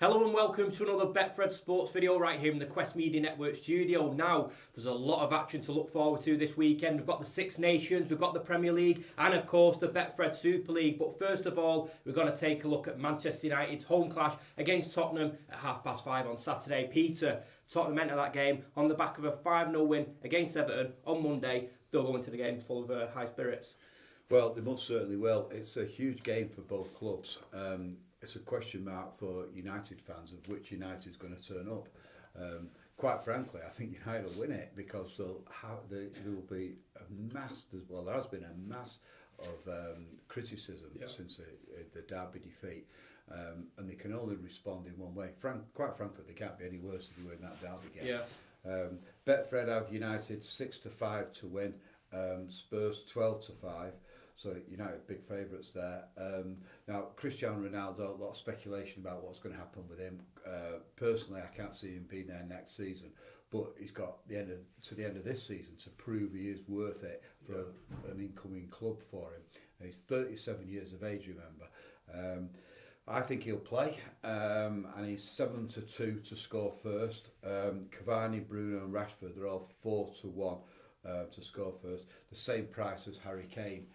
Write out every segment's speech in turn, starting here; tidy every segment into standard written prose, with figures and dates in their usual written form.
Hello and welcome to another Betfred Sports video right here in the Quest Media Network studio. Now, there's a lot of action to look forward to this weekend. We've got the Six Nations, we've got the Premier League, and of course the Betfred Super League. But first of all, we're going to take a look at Manchester United's home clash against Tottenham at 5:30 on Saturday. Peter, Tottenham entered that game on the back of a 5-0 win against Everton on Monday. They'll go into the game full of high spirits. Well, they most certainly will. It's a huge game for both clubs. It's a question mark for United fans of which United's going to turn up. Quite frankly, I think United will win it because there will be a mass. Well, there has been a mass of criticism since the Derby defeat, and they can only respond in one way. Quite frankly, they can't be any worse if they win that Derby game. Yeah. Betfred have United 6-5 to win. Spurs 12-5. So United big favourites there. Now Cristiano Ronaldo, a lot of speculation about what's going to happen with him. Personally, I can't see him being there next season, but he's got to the end of this season to prove he is worth it for an incoming club for him. And he's 37 years of age, remember. I think he'll play, and he's 7-2 to score first. Cavani, Bruno, and Rashford, they're all 4-1 to score first. The same price as Harry Kane.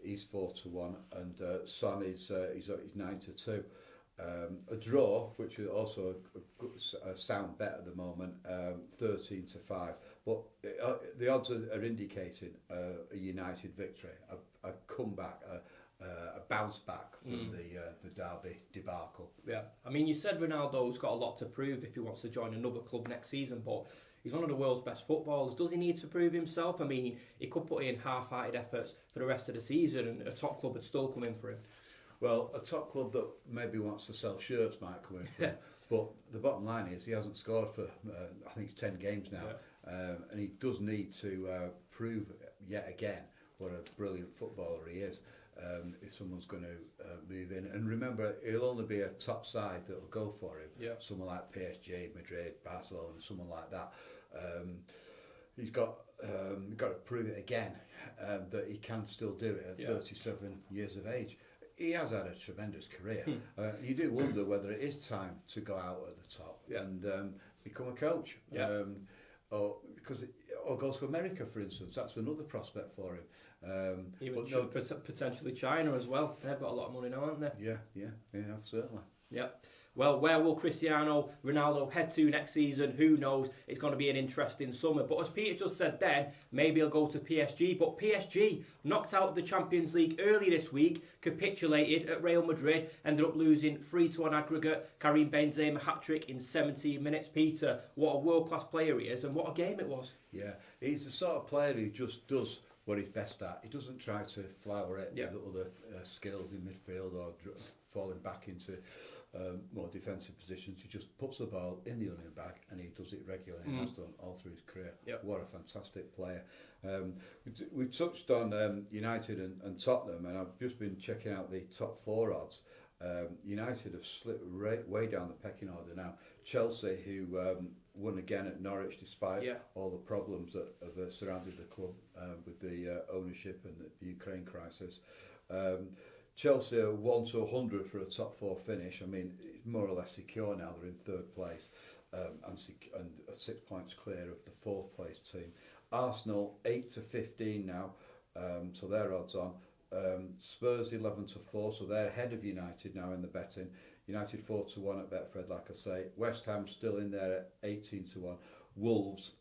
He's 4-1, and Son is he's 9-2. A draw, which is also a sound bet at the moment, 13-5. But the odds are indicating a United victory, a comeback, a bounce back from the Derby debacle. Yeah, I mean, you said Ronaldo's got a lot to prove if he wants to join another club next season, but he's one of the world's best footballers. Does he need to prove himself? I mean, he could put in half-hearted efforts for the rest of the season and a top club would still come in for him. Well, a top club that maybe wants to sell shirts might come in for him. But the bottom line is he hasn't scored for, I think it's 10 games now. And he does need to prove yet again what a brilliant footballer he is. If someone's going to move in. And remember, it'll only be a top side that will go for him. Yeah. Someone like PSG, Madrid, Barcelona, someone like that. He's got to prove it again that he can still do it at 37 years of age. He has had a tremendous career. You do wonder whether it is time to go out at the top and become a coach. Or go to America, for instance. That's another prospect for him. Even potentially China as well. They've got a lot of money now, haven't they? Yeah, certainly. Yeah. Well, where will Cristiano Ronaldo head to next season? Who knows? It's going to be an interesting summer. But as Peter just said then, maybe he'll go to PSG. But PSG knocked out of the Champions League early this week, capitulated at Real Madrid, ended up losing 3-1 aggregate. Karim Benzema hat-trick in 17 minutes. Peter, what a world-class player he is and what a game it was. Yeah, he's the sort of player who just does what he's best at. He doesn't try to flower it with other skills in midfield or falling back into more defensive positions. He just puts the ball in the onion bag and he does it regularly and has done all through his career. What a fantastic player. We touched on United and Tottenham, and I've just been checking out the top 4 odds. United have slipped way down the pecking order now. Chelsea, who won again at Norwich despite all the problems that have surrounded the club with the ownership and the Ukraine crisis. Chelsea are 1-100 for a top 4 finish. I mean, it's more or less secure now. They're in 3rd place and 6 points clear of the 4th place team. Arsenal 8-15 now, so their odds on. Spurs 11-4, so they're ahead of United now in the betting. United 4-1 at Betfred, like I say. West Ham still in there at 18-1. Wolves,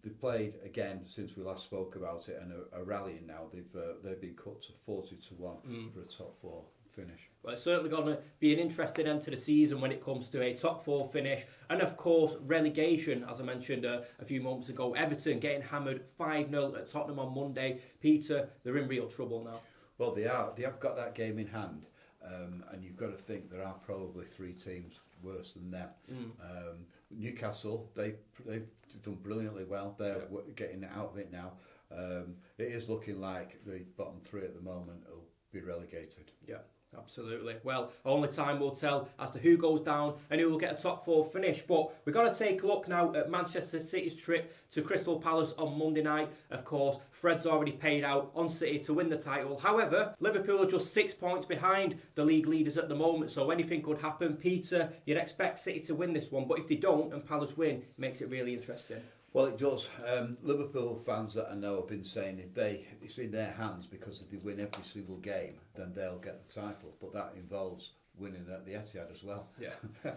they played again since we last spoke about it and are rallying now. They've been cut to 40-1 for a top 4 finish. Well, it's certainly going to be an interesting end to the season when it comes to a top 4 finish. And of course, relegation, as I mentioned a few moments ago. Everton getting hammered 5-0 at Tottenham on Monday. Peter, they're in real trouble now. Well, they are. They have got that game in hand. And you've got to think there are probably 3 teams worse than them. Newcastle, they've done brilliantly well. They're getting out of it now. It is looking like the bottom 3 at the moment will be relegated. Yeah. Absolutely. Well, only time will tell as to who goes down and who will get a top 4 finish. But we're going to take a look now at Manchester City's trip to Crystal Palace on Monday night. Of course, Fred's already paid out on City to win the title. However, Liverpool are just 6 points behind the league leaders at the moment, so anything could happen. Peter, you'd expect City to win this one, but if they don't and Palace win, it makes it really interesting. Well, it does. Liverpool fans that I know have been saying it's in their hands because if they win every single game, then they'll get the title. But that involves winning at the Etihad as well,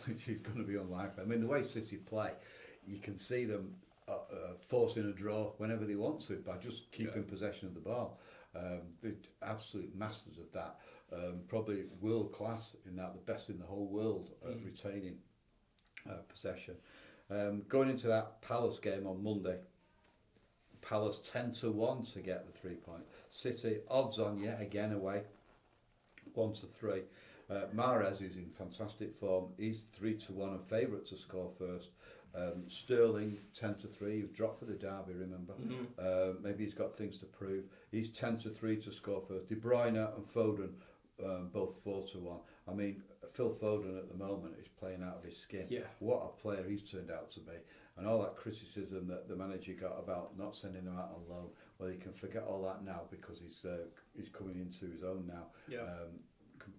which is going to be unlikely. I mean, the way City play, you can see them forcing a draw whenever they want to by just keeping possession of the ball. They're absolute masters of that. Probably world class in that, the best in the whole world at retaining possession. Going into that Palace game on Monday, Palace 10-1 to get the 3 point. City odds on yet again away, 1-3. Mahrez, who's in fantastic form, he's 3-1 and favourite to score first. Sterling 10-3, he dropped for the derby, remember? Maybe he's got things to prove. He's 10-3 to score first. De Bruyne and Foden both 4-1. I mean, Phil Foden at the moment is playing out of his skin. Yeah. What a player he's turned out to be. And all that criticism that the manager got about not sending him out on loan, well, you can forget all that now because he's coming into his own now. Yeah.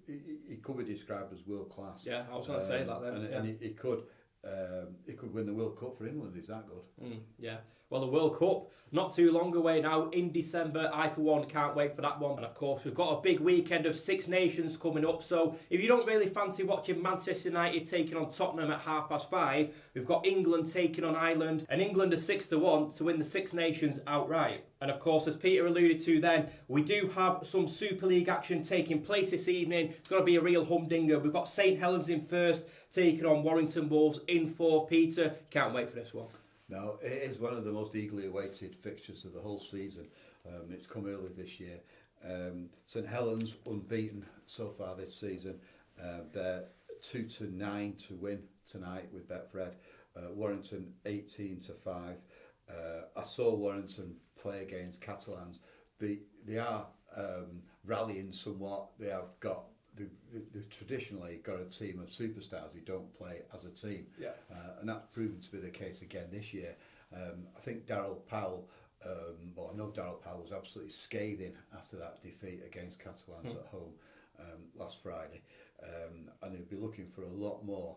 He could be described as world class. Yeah, I was going to say that then. And he could win the World Cup for England. He's that good. Yeah. Well, the World Cup, not too long away now, in December. I, for one, can't wait for that one. And, of course, we've got a big weekend of Six Nations coming up. So, if you don't really fancy watching Manchester United taking on Tottenham at 5:30, we've got England taking on Ireland. And England are 6-1 to win the Six Nations outright. And, of course, as Peter alluded to then, we do have some Super League action taking place this evening. It's going to be a real humdinger. We've got St Helens in first, taking on Warrington Wolves in fourth. Peter, can't wait for this one. No, it is one of the most eagerly awaited fixtures of the whole season. It's come early this year. St Helens unbeaten so far this season. They're 2-9 to win tonight with Betfred. Warrington 18-5. I saw Warrington play against Catalans. They are rallying somewhat. They have got. They've traditionally got a team of superstars who don't play as a team, and that's proven to be the case again this year. I think Daryl Powell, I know Daryl Powell was absolutely scathing after that defeat against Catalans at home last Friday, and he'll be looking for a lot more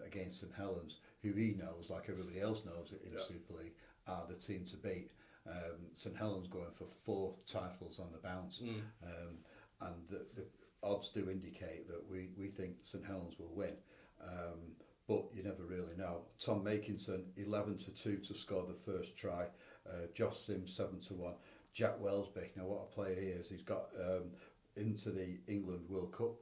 against St Helens, who he knows, like everybody else knows in Super League, are the team to beat. St Helens going for 4 titles on the bounce, and the odds do indicate that we think St Helens will win, but you never really know. Tom Makinson 11-2 to score the first try. Josh Sims 7-1. Jack Wellsby, now what a player he is. He's got into the England World Cup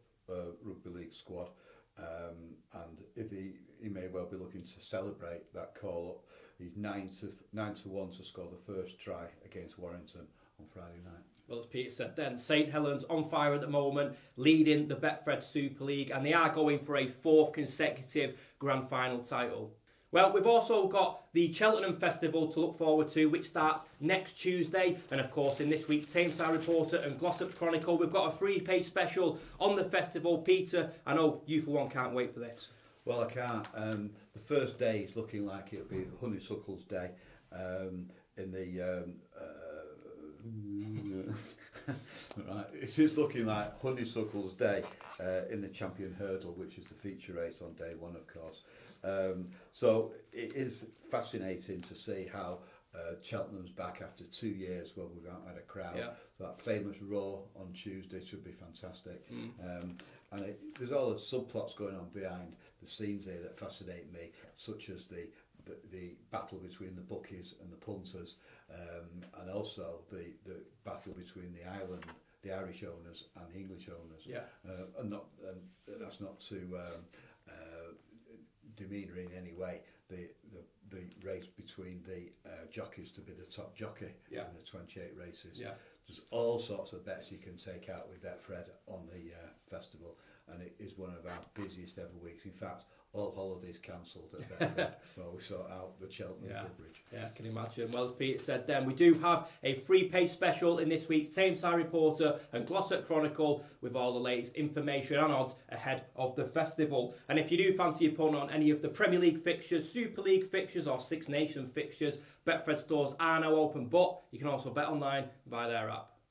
rugby league squad, and if he may well be looking to celebrate that call up. He's 9-1 to score the first try against Warrington on Friday night. Well, as Peter said then, St Helens on fire at the moment, leading the Betfred Super League, and they are going for a 4th consecutive grand final title. Well, we've also got the Cheltenham Festival to look forward to, which starts next Tuesday. And of course, in this week's Tameside Reporter and Glossop Chronicle, we've got a 3-page special on the festival. Peter, I know you for one can't wait for this. Well, I can't. The first day is looking like it'll be Honeysuckle's Day in the... right, it is looking like Honeysuckle's Day in the Champion Hurdle, which is the feature race on day 1, of course. So it is fascinating to see how Cheltenham's back after 2 years where we've not had a crowd. Yeah. That famous roar on Tuesday should be fantastic. And there's all the subplots going on behind the scenes here that fascinate me, such as the battle between the bookies and the punters, and also the battle between the Irish owners and the English owners. Yeah. And that's not to demeanour in any way the race between the jockeys to be the top jockey in the 28 races. Yeah. there's all sorts of bets you can take out with Betfred on the festival, and it is one of our busiest ever weeks. In fact, all holidays cancelled at Betfred while we sort out the Cheltenham coverage. Yeah, I can imagine. Well, as Peter said then, we do have a free pay special in this week's Tameside Reporter and Glossop Chronicle with all the latest information and odds ahead of the festival. And if you do fancy a punt on any of the Premier League fixtures, Super League fixtures or Six Nations fixtures, Betfred stores are now open, but you can also bet online via their app.